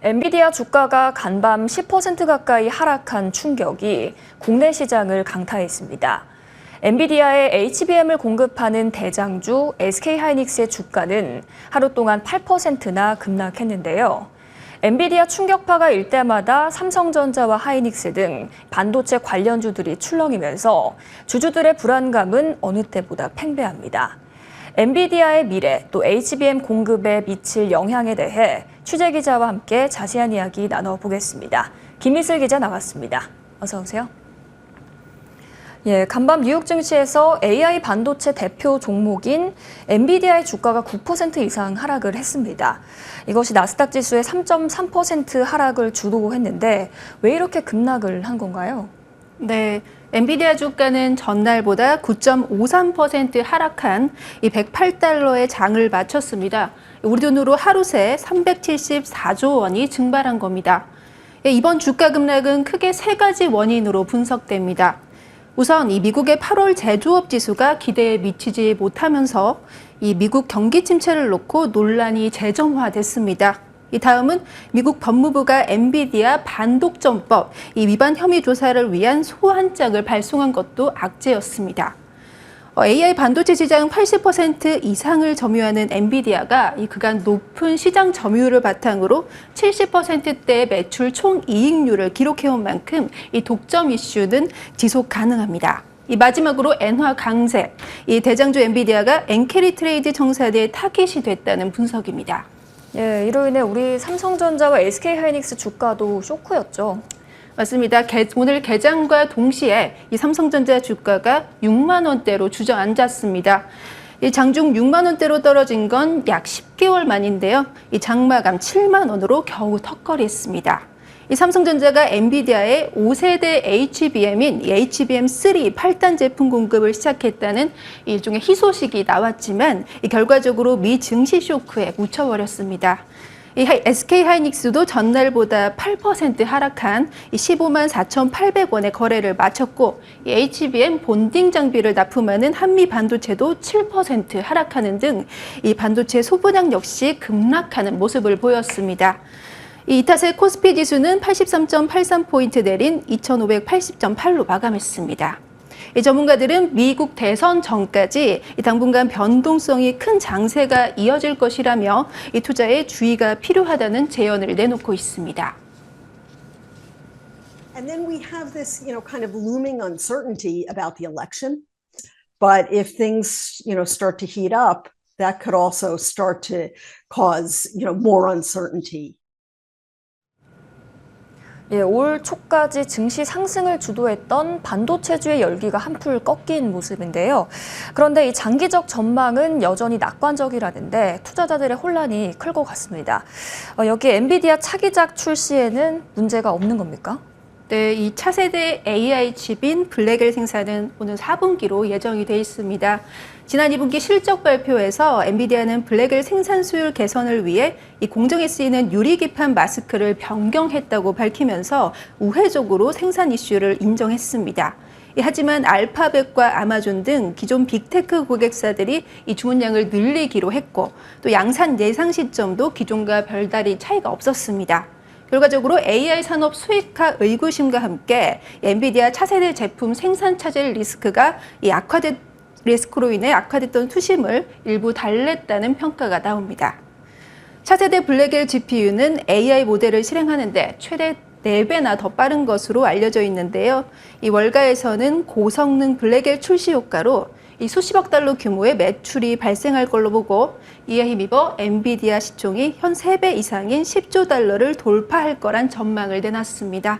엔비디아 주가가 간밤 10% 가까이 하락한 충격이 국내 시장을 강타했습니다. 엔비디아의 HBM을 공급하는 대장주 SK하이닉스의 주가는 하루 동안 8%나 급락했는데요. 엔비디아 충격파가 일 때마다 삼성전자와 하이닉스 등 반도체 관련주들이 출렁이면서 주주들의 불안감은 어느 때보다 팽배합니다. 엔비디아의 미래, 또 HBM 공급에 미칠 영향에 대해 취재 기자와 함께 자세한 이야기 나눠보겠습니다. 김희슬 기자 나왔습니다. 어서 오세요. 간밤 뉴욕 증시에서 AI 반도체 대표 종목인 엔비디아의 주가가 9% 이상 하락을 했습니다. 이것이 나스닥 지수의 3.3% 하락을 주도했는데 왜 이렇게 급락을 한 건가요? 네, 엔비디아 주가는 전날보다 9.53% 하락한 이 108달러의 장을 마쳤습니다. 우리 돈으로 하루 새 374조 원이 증발한 겁니다. 이번 주가 급락은 크게 세 가지 원인으로 분석됩니다. 우선 이 미국의 8월 제조업 지수가 기대에 미치지 못하면서 이 미국 경기 침체를 놓고 논란이 재점화됐습니다. 이 다음은 미국 법무부가 엔비디아 반독점법 이 위반 혐의 조사를 위한 소환장을 발송한 것도 악재였습니다. AI 반도체 시장 80% 이상을 점유하는 엔비디아가 이 그간 높은 시장 점유율을 바탕으로 70%대의 매출 총이익률을 기록해온 만큼 이 독점 이슈는 지속 가능합니다. 이 마지막으로 엔화 강세, 이 대장주 엔비디아가 엔캐리 트레이드 청산에 타깃이 됐다는 분석입니다. 이로 인해 우리 삼성전자와 SK하이닉스 주가도 쇼크였죠. 맞습니다. 오늘 개장과 동시에 이 삼성전자 주가가 6만 원대로 주저앉았습니다. 이 장중 6만 원대로 떨어진 건 약 10개월 만인데요. 이 장마감 7만 원으로 겨우 턱걸이했습니다. 이 삼성전자가 엔비디아의 5세대 HBM인 HBM3 8단 제품 공급을 시작했다는 일종의 희소식이 나왔지만 이 결과적으로 미 증시 쇼크에 묻혀버렸습니다. 이 SK하이닉스도 전날보다 8% 하락한 15만 4,800원의 거래를 마쳤고 이 HBM 본딩 장비를 납품하는 한미 반도체도 7% 하락하는 등 이 반도체 소분양 역시 급락하는 모습을 보였습니다. 이 탓에 코스피 지수는 83.83포인트 내린 2,580.8로 마감했습니다. 이 전문가들은 미국 대선 전까지 이 당분간 변동성이 큰 장세가 이어질 것이라며 이 투자에 주의가 필요하다는 제언을 내놓고 있습니다. And then we have this, kind of looming uncertainty about the election. But if things, start to heat up, that could also start to cause, more uncertainty. 올 초까지 증시 상승을 주도했던 반도체주의 열기가 한풀 꺾인 모습인데요. 그런데 이 장기적 전망은 여전히 낙관적이라는데 투자자들의 혼란이 클 것 같습니다. 여기 엔비디아 차기작 출시에는 문제가 없는 겁니까? 네, 이 차세대 AI 칩인 블랙엘 생산은 오늘 4분기로 예정이 돼 있습니다. 지난 2분기 실적 발표에서 엔비디아는 블랙엘 생산 수율 개선을 위해 이 공정에 쓰이는 유리기판 마스크를 변경했다고 밝히면서 우회적으로 생산 이슈를 인정했습니다. 하지만 알파벳과 아마존 등 기존 빅테크 고객사들이 이 주문량을 늘리기로 했고 또 양산 예상 시점도 기존과 별다른 차이가 없었습니다. 결과적으로 AI 산업 수익화 의구심과 함께 엔비디아 차세대 제품 생산 차질 리스크가 리스크로 인해 악화됐던 투심을 일부 달랬다는 평가가 나옵니다. 차세대 블랙엘 GPU는 AI 모델을 실행하는데 최대 4배나 더 빠른 것으로 알려져 있는데요. 이 월가에서는 고성능 블랙엘 출시 효과로 이 수십억 달러 규모의 매출이 발생할 걸로 보고 이에 힘입어 엔비디아 시총이 현 3배 이상인 10조 달러를 돌파할 거란 전망을 내놨습니다.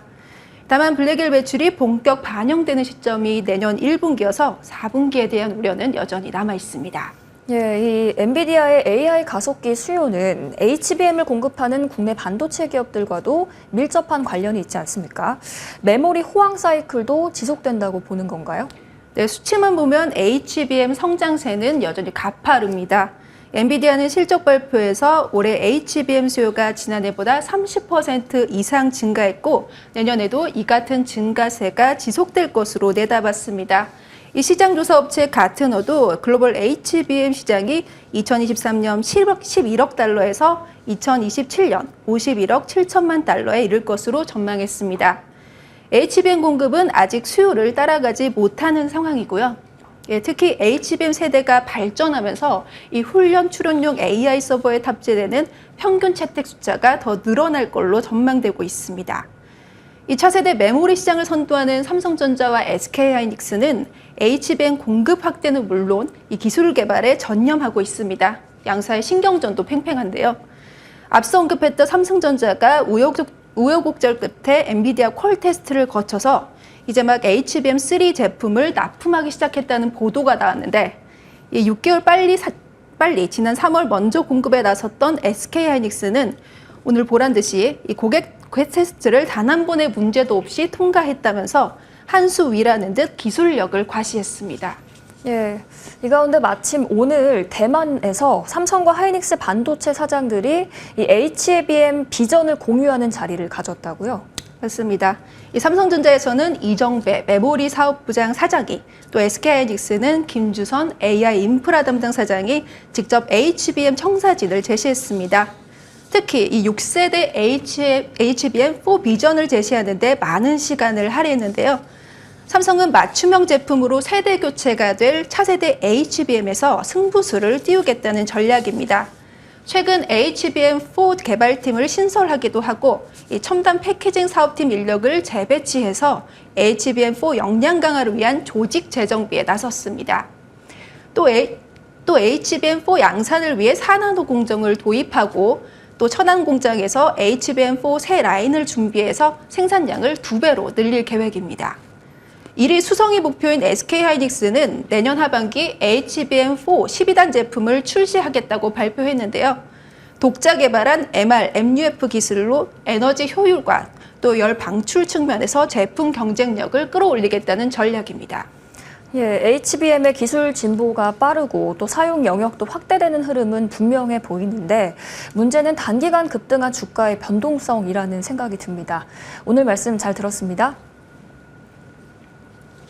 다만 블랙엘 매출이 본격 반영되는 시점이 내년 1분기여서 4분기에 대한 우려는 여전히 남아 있습니다. 이 엔비디아의 AI 가속기 수요는 HBM을 공급하는 국내 반도체 기업들과도 밀접한 관련이 있지 않습니까? 메모리 호황 사이클도 지속된다고 보는 건가요? 네, 수치만 보면 HBM 성장세는 여전히 가파릅니다. 엔비디아는 실적 발표에서 올해 HBM 수요가 지난해보다 30% 이상 증가했고 내년에도 이 같은 증가세가 지속될 것으로 내다봤습니다. 이 시장조사 업체 가트너도 글로벌 HBM 시장이 2023년 11억 달러에서 2027년 51억 7천만 달러에 이를 것으로 전망했습니다. HBM 공급은 아직 수요를 따라가지 못하는 상황이고요. 특히 HBM 세대가 발전하면서 이 훈련 추론용 AI 서버에 탑재되는 평균 채택 숫자가 더 늘어날 걸로 전망되고 있습니다. 이 차세대 메모리 시장을 선도하는 삼성전자와 SK하이닉스는 HBM 공급 확대는 물론 이 기술 개발에 전념하고 있습니다. 양사의 신경전도 팽팽한데요. 앞서 언급했던 삼성전자가 우여곡절 끝에 엔비디아 퀄 테스트를 거쳐서 이제 막 HBM3 제품을 납품하기 시작했다는 보도가 나왔는데 6개월 빨리 지난 3월 먼저 공급에 나섰던 SK하이닉스는 오늘 보란 듯이 이 고객 테스트를 단 한 번의 문제도 없이 통과했다면서 한 수 위라는 듯 기술력을 과시했습니다. 예, 이 가운데 마침 오늘 대만에서 삼성과 하이닉스 반도체 사장들이 이 HBM 비전을 공유하는 자리를 가졌다고요? 맞습니다. 이 삼성전자에서는 이정배 메모리 사업부장 사장이, 또 SK하이닉스는 김주선 AI 인프라 담당 사장이 직접 HBM 청사진을 제시했습니다. 특히 이 6세대 HBM4 비전을 제시하는 데 많은 시간을 할애했는데요. 삼성은 맞춤형 제품으로 세대 교체가 될 차세대 HBM에서 승부수를 띄우겠다는 전략입니다. 최근 HBM4 개발팀을 신설하기도 하고 이 첨단 패키징 사업팀 인력을 재배치해서 HBM4 역량 강화를 위한 조직 재정비에 나섰습니다. 또 HBM4 양산을 위해 4나노 공정을 도입하고 또 천안 공장에서 HBM4 새 라인을 준비해서 생산량을 2배로 늘릴 계획입니다. 1위 수성이 목표인 SK하이닉스는 내년 하반기 HBM4 12단 제품을 출시하겠다고 발표했는데요. 독자 개발한 MR, MUF 기술로 에너지 효율과 또 열 방출 측면에서 제품 경쟁력을 끌어올리겠다는 전략입니다. 예, HBM의 기술 진보가 빠르고 또 사용 영역도 확대되는 흐름은 분명해 보이는데 문제는 단기간 급등한 주가의 변동성이라는 생각이 듭니다. 오늘 말씀 잘 들었습니다.